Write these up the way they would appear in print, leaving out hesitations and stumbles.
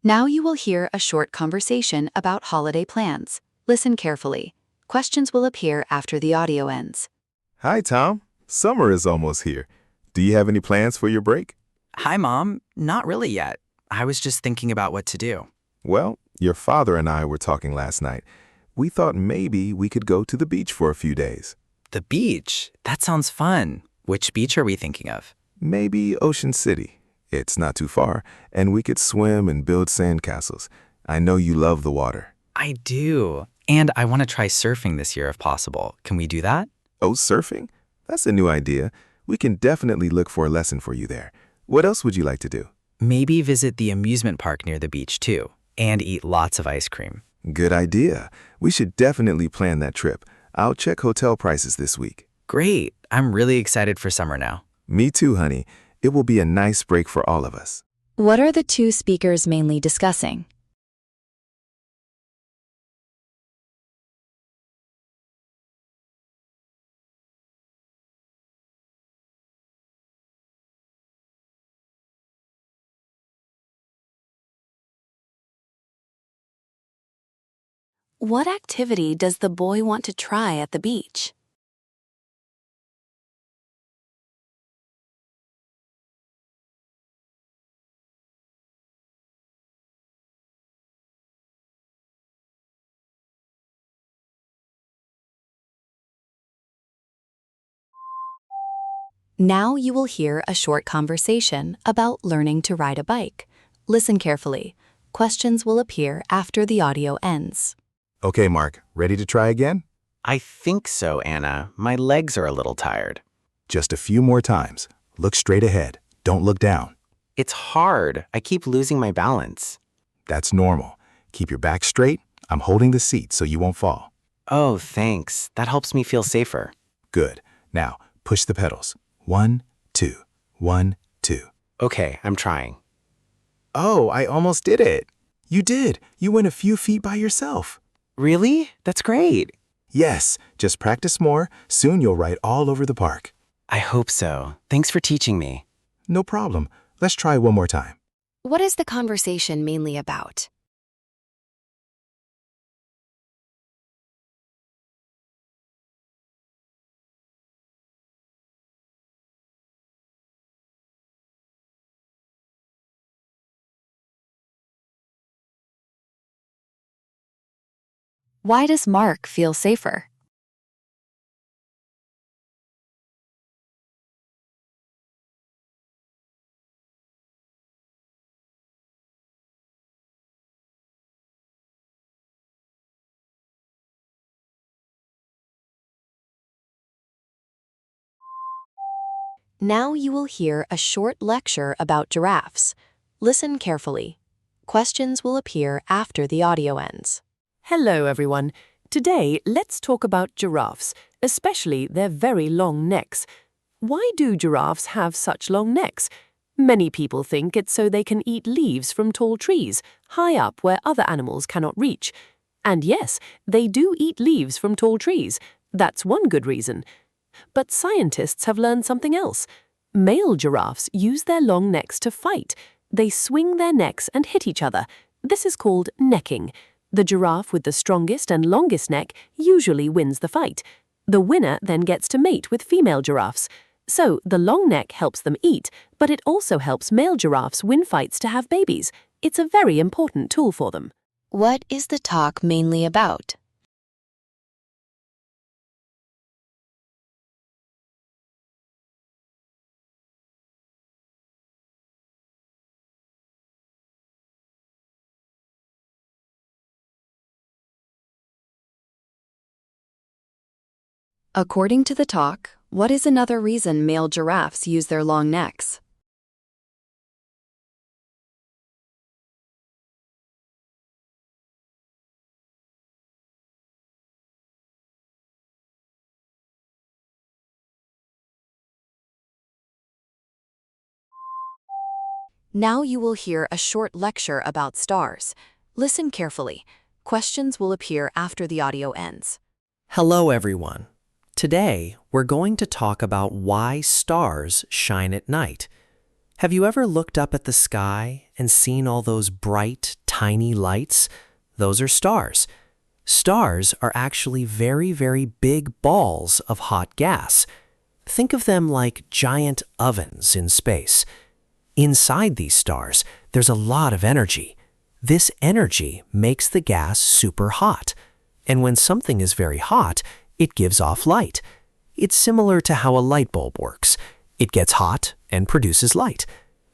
Now you will hear a short conversation about holiday plans. Listen carefully. Questions will appear after the audio ends. Hi, Tom. Summer is almost here. Do you have any plans for your break? Hi, Mom. Not really yet. I was just thinking about what to do. Well, your father and I were talking last night. We thought maybe we could go to the beach for a few days. The beach? That sounds fun. Which beach are we thinking of? Maybe Ocean City. It's not too far, and we could swim and build sandcastles. I know you love the water. I do. And I want to try surfing this year if possible. Can we do that? Oh, surfing? That's a new idea. We can definitely look for a lesson for you there. What else would you like to do? Maybe visit the amusement park near the beach too, and eat lots of ice cream. Good idea. We should definitely plan that trip. I'll check hotel prices this week. Great. I'm really excited for summer now. Me too, honey. It will be a nice break for all of us. What are the two speakers mainly discussing? What activity does the boy want to try at the beach? Now you will hear a short conversation about learning to ride a bike. Listen carefully. Questions will appear after the audio ends. Okay, Mark, ready to try again? I think so, Anna. My legs are a little tired. Just a few more times. Look straight ahead. Don't look down. It's hard. I keep losing my balance. That's normal. Keep your back straight. I'm holding the seat so you won't fall. Oh, thanks. That helps me feel safer. Good. Now, push the pedals. 1, 2, 1, 2. Okay, I'm trying. Oh, I almost did it. You did. You went a few feet by yourself. Really? That's great. Yes, just practice more. Soon you'll ride all over the park. I hope so. Thanks for teaching me. No problem. Let's try one more time. What is the conversation mainly about? Why does Mark feel safer? Now you will hear a short lecture about giraffes. Listen carefully. Questions will appear after the audio ends. Hello, everyone. Today, let's talk about giraffes, especially their very long necks. Why do giraffes have such long necks? Many people think it's so they can eat leaves from tall trees, high up where other animals cannot reach. And yes, they do eat leaves from tall trees. That's one good reason. But scientists have learned something else. Male giraffes use their long necks to fight. They swing their necks and hit each other. This is called necking. The giraffe with the strongest and longest neck usually wins the fight. The winner then gets to mate with female giraffes. So the long neck helps them eat, but it also helps male giraffes win fights to have babies. It's a very important tool for them. What is the talk mainly about? According to the talk, what is another reason male giraffes use their long necks? Now you will hear a short lecture about stars. Listen carefully. Questions will appear after the audio ends. Hello, everyone. Today, we're going to talk about why stars shine at night. Have you ever looked up at the sky and seen all those bright, tiny lights? Those are stars. Stars are actually very, very big balls of hot gas. Think of them like giant ovens in space. Inside these stars, there's a lot of energy. This energy makes the gas super hot. And when something is very hot, it gives off light. It's similar to how a light bulb works. It gets hot and produces light.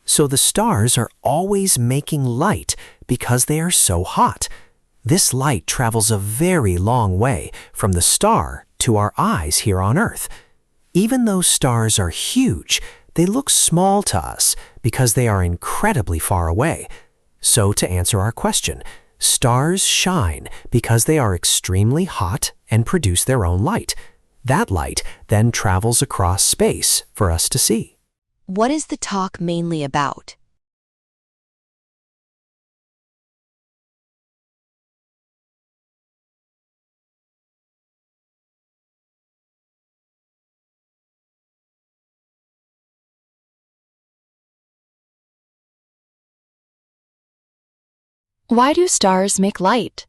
So the stars are always making light because they are so hot. This light travels a very long way from the star to our eyes here on Earth. Even though stars are huge, they look small to us because they are incredibly far away. So to answer our question, stars shine because they are extremely hot and produce their own light. That light then travels across space for us to see. What is the talk mainly about? Why do stars make light?